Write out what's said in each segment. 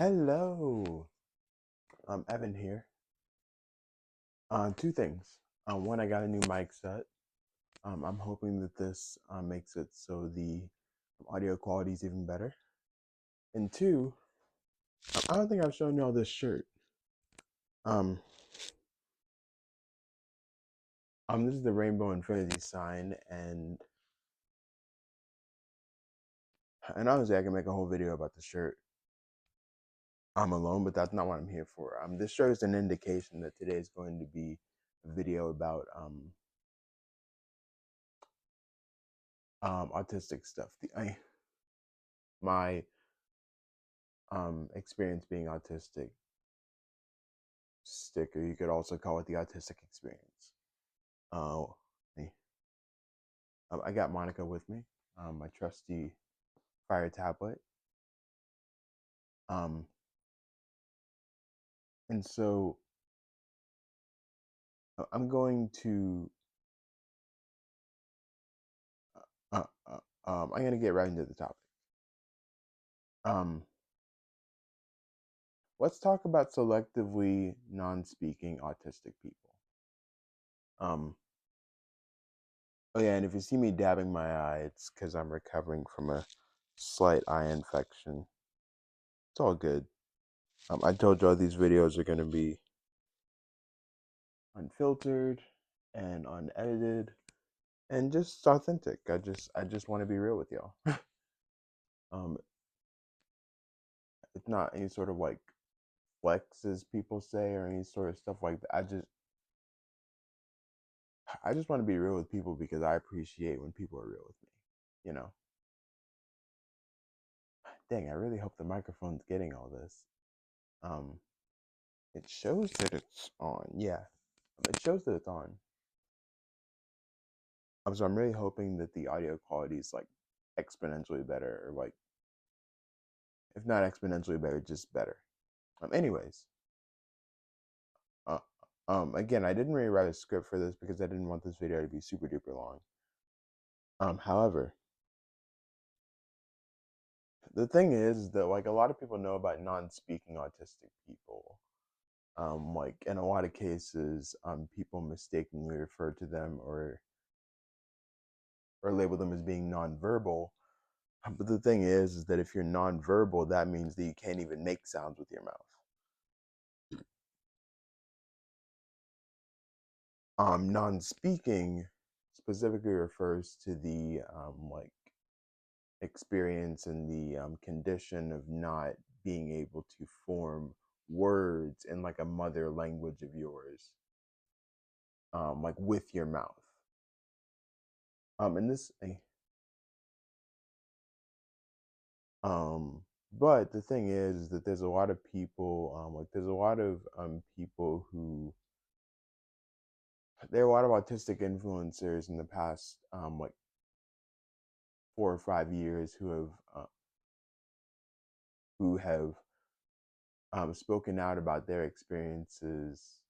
Hello, Evan here. Two things. One, I got a new mic set. I'm hoping that this makes it so the audio quality is even better. And two, I don't think I've shown y'all this shirt. Um, this is the Rainbow Infinity sign, and honestly, I can make a whole video about the shirt. I'm alone, but that's not what I'm here for. This shows an indication that today is going to be a video about autistic stuff. My experience being autistic sticker. You could also call it the autistic experience. Oh, I got Monica with me, my trusty Fire tablet. Um, and so I'm going to I'm going to get right into the topic. Um, let's talk about selectively non-speaking autistic people. Oh yeah, and if you see me dabbing my eye, it's because I'm recovering from a slight eye infection. It's all good. I told you all these videos are going to be unfiltered and unedited and just authentic. I just want to be real with y'all. um, it's not any sort of like flex, as people say, or any sort of stuff like that. I just want to be real with people because I appreciate when people are real with me. You know. Dang, I really hope the microphone's getting all this. Um, it shows that it's on. Yeah, it shows that it's on. So I'm really hoping that the audio quality is like exponentially better, or like if not exponentially better, just better. Anyways, uh, again, I didn't really write a script for this because I didn't want this video to be super duper long. However, the thing is that like a lot of people know about non-speaking autistic people. Like in a lot of cases, people mistakenly refer to them or label them as being nonverbal. But the thing is that if you're nonverbal, that means that you can't even make sounds with your mouth. Non-speaking specifically refers to the like experience and the condition of not being able to form words in like a mother language of yours, like with your mouth. And this, but the thing is that there's a lot of people, like there's a lot of people who there are a lot of autistic influencers in the past like 4 or 5 years who have spoken out about their experiences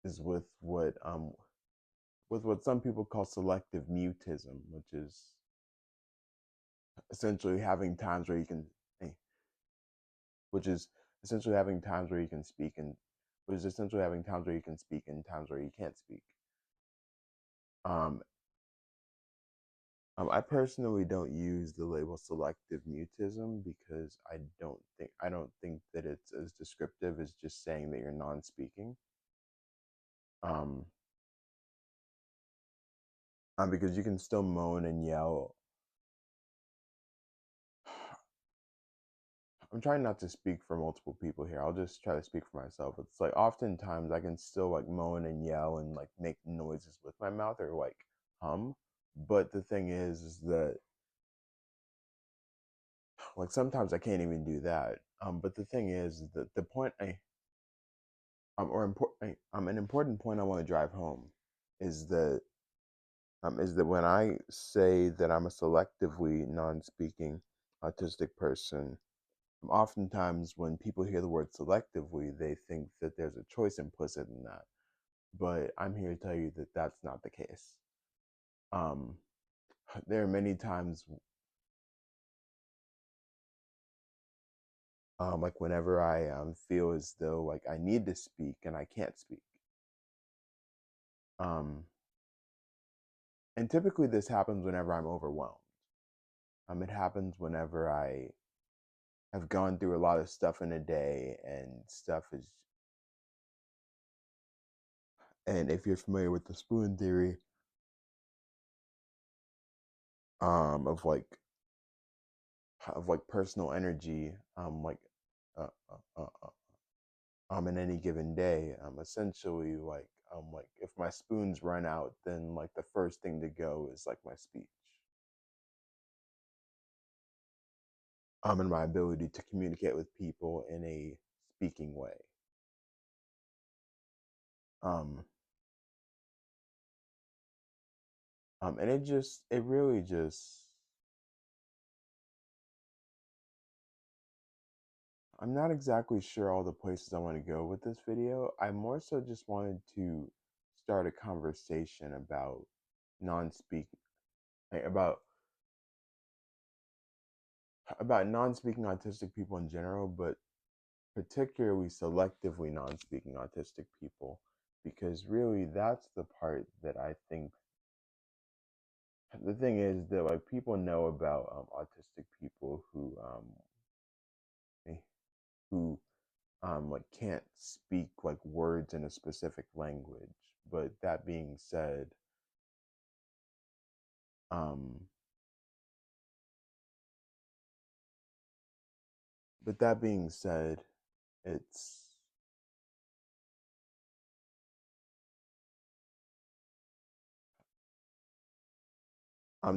is with what some people call selective mutism, which is essentially having times where you can, eh, which is essentially having times where you can speak and which is essentially having times where you can speak and times where you can't speak. Um, I personally don't use the label selective mutism because I don't think that it's as descriptive as just saying that you're non-speaking. Um, because you can still moan and yell. I'm trying not to speak for multiple people here. I'll just try to speak for myself. It's like oftentimes I can still like moan and yell and like make noises with my mouth or like hum. But the thing is that like sometimes I can't even do that. But the thing is that the point I or important an important point I want to drive home is that when I say that I'm a selectively non-speaking autistic person, oftentimes when people hear the word selectively, they think that there's a choice implicit in that. But I'm here to tell you that that's not the case. Um, there are many times, like whenever I feel as though like I need to speak and I can't speak. Um, and typically this happens whenever I'm overwhelmed. It happens whenever I have gone through a lot of stuff in a day and stuff is, and if you're familiar with the spoon theory, um, of like personal energy, uh, uh, uh, in any given day, essentially like if my spoons run out, then like the first thing to go is like my speech, and my ability to communicate with people in a speaking way. Um, and it really just, I'm not exactly sure all the places I want to go with this video. I more so just wanted to start a conversation about non-speak about non-speaking autistic people in general, but particularly selectively non-speaking autistic people, because really that's the part that I think, the thing is that like people know about autistic people eh, who like can't speak like words in a specific language. But that being said, um but that being said, it's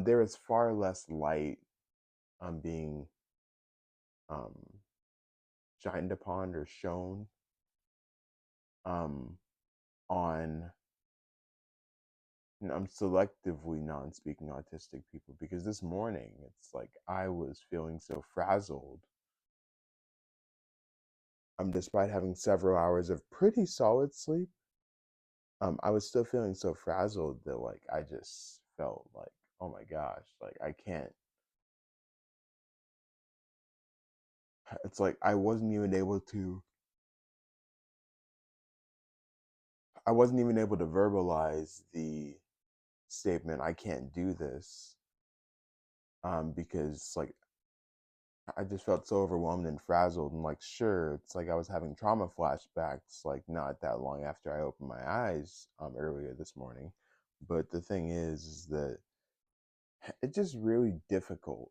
there is far less light being um shined upon or shown um on I'm selectively non-speaking autistic people, because this morning it's like I was feeling so frazzled. Despite having several hours of pretty solid sleep, I was still feeling so frazzled that like I just felt like, oh my gosh, like I can't. It's like I wasn't even able to verbalize the statement I can't do this, because like I just felt so overwhelmed and frazzled, and like sure, it's like I was having trauma flashbacks like not that long after I opened my eyes earlier this morning. But the thing is that it's just really difficult.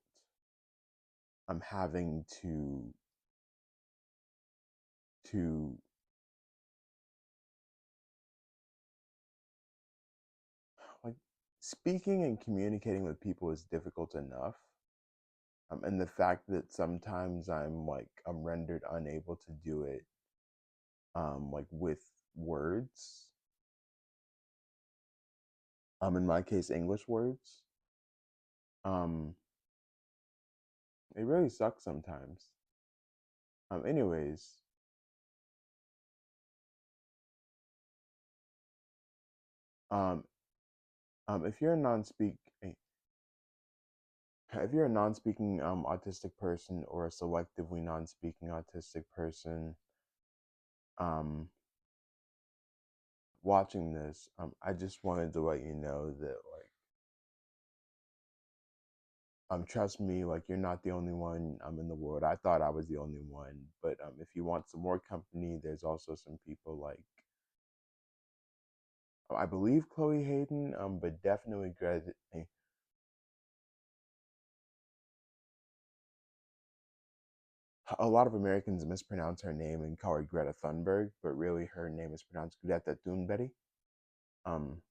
I'm having to like, speaking and communicating with people is difficult enough. And the fact that sometimes I'm rendered unable to do it like with words, in my case English words, um it really sucks sometimes. Anyways, um if you're a non-speaking autistic person, or a selectively non-speaking autistic person um watching this, I just wanted to let you know that like, trust me, like you're not the only one in the world. I thought I was the only one, but if you want some more company, there's also some people like, I believe Chloe Hayden, but definitely Greta. A lot of Americans mispronounce her name and call her Greta Thunberg, but really her name is pronounced Greta Thunberg. Um,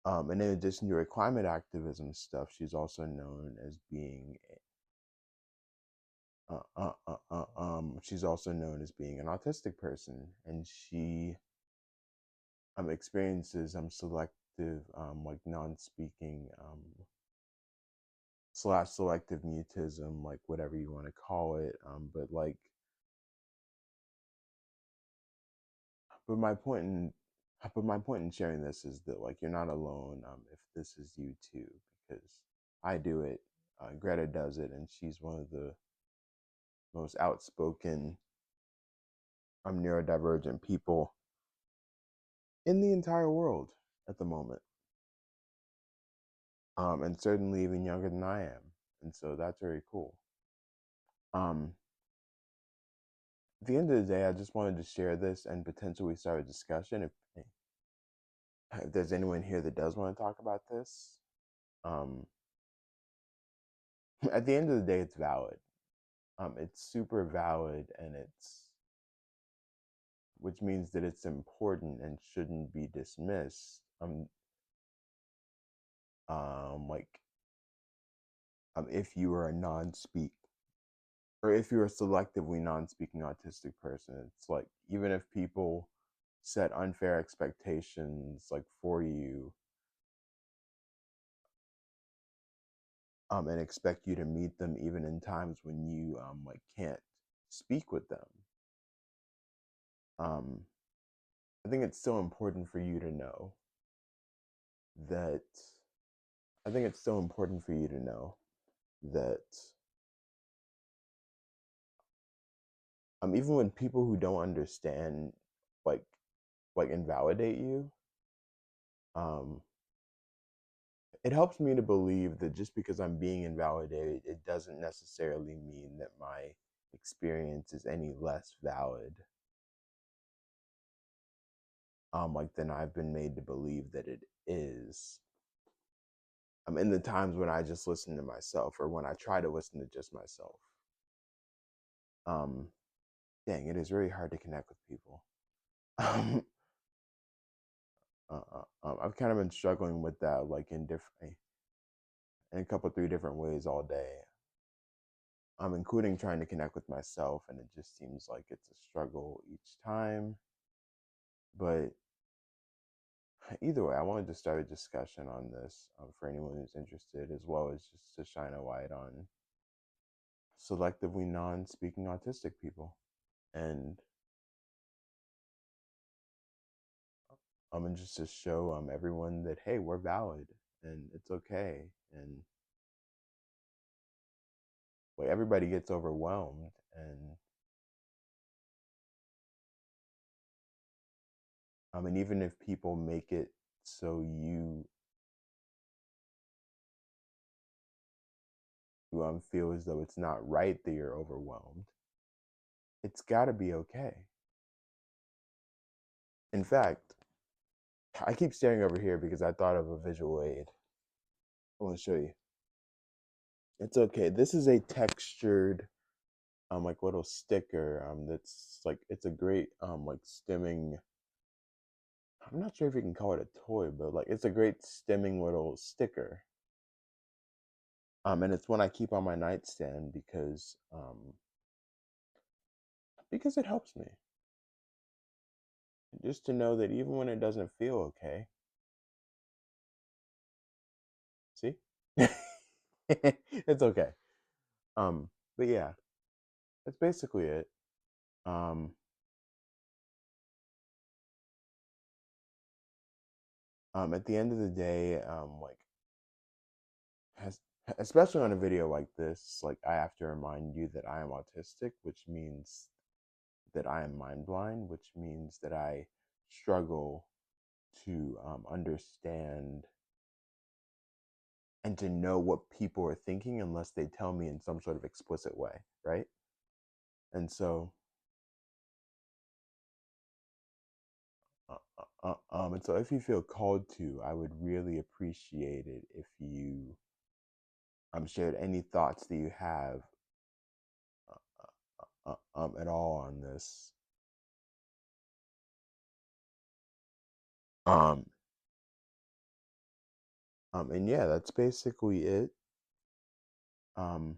and in addition to her climate activism stuff, she's also known as being she's also known as being an autistic person, and she experiences selective like non-speaking slash selective mutism, like whatever you want to call it. But like but my point in but my point in sharing this is that like you're not alone if this is you too, because I do it, Greta does it, and she's one of the most outspoken neurodivergent people in the entire world at the moment, and certainly even younger than I am, and so that's very cool. um at the end of the day, I just wanted to share this and potentially start a discussion if there's anyone here that does want to talk about this. um at the end of the day, it's valid. It's super valid, and it's which means that it's important and shouldn't be dismissed. Like, if you are a non-speak or if you're a selectively non-speaking autistic person, it's like even if people set unfair expectations like for you, and expect you to meet them even in times when you like can't speak with them. Um, I think it's still important for you to know that I think it's still important for you to know that even when people who don't understand like invalidate you, um it helps me to believe that just because I'm being invalidated, it doesn't necessarily mean that my experience is any less valid, like than I've been made to believe that it is. In the times when I just listen to myself, or when I try to listen to just myself. Um, Dang, it is really hard to connect with people. I've kind of been struggling with that, like in a couple three different ways all day. Including trying to connect with myself, and it just seems like it's a struggle each time. But either way, I wanted to start a discussion on this, for anyone who's interested, as well as just to shine a light on selectively non-speaking autistic people, and and just to show everyone that hey, we're valid and it's okay, and like everybody gets overwhelmed, and even if people make it so you feel as though it's not right that you're overwhelmed, it's got to be okay. In fact, I keep staring over here because I thought of a visual aid. I want to show you. It's okay. This is a textured like little sticker that's like it's a great like stimming. I'm not sure if you can call it a toy, but like it's a great stimming little sticker. And it's one I keep on my nightstand because it helps me just to know that even when it doesn't feel okay. See? It's okay. But yeah, that's basically it. Um at the end of the day, like has especially on a video like this, like I have to remind you that I am autistic, which means that I am mind blind, which means that I struggle to understand and to know what people are thinking unless they tell me in some sort of explicit way, right? And so, if you feel called to, I would really appreciate it if you shared any thoughts that you have at all on this. Um, and yeah, that's basically it. Um,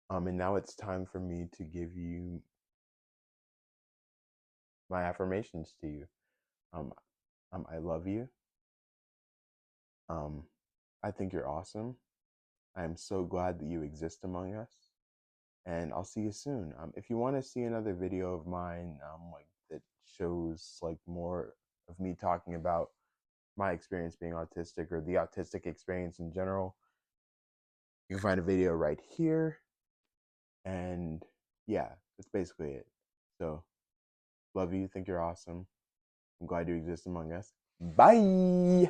and now it's time for me to give you my affirmations to you. Um, I love you. Um, I think you're awesome. I am so glad that you exist among us. and I'll see you soon. If you want to see another video of mine, like that shows like more of me talking about my experience being autistic or the autistic experience in general, you can find a video right here. And yeah, that's basically it. So, love you. Think you're awesome. I'm glad you exist among us. Bye.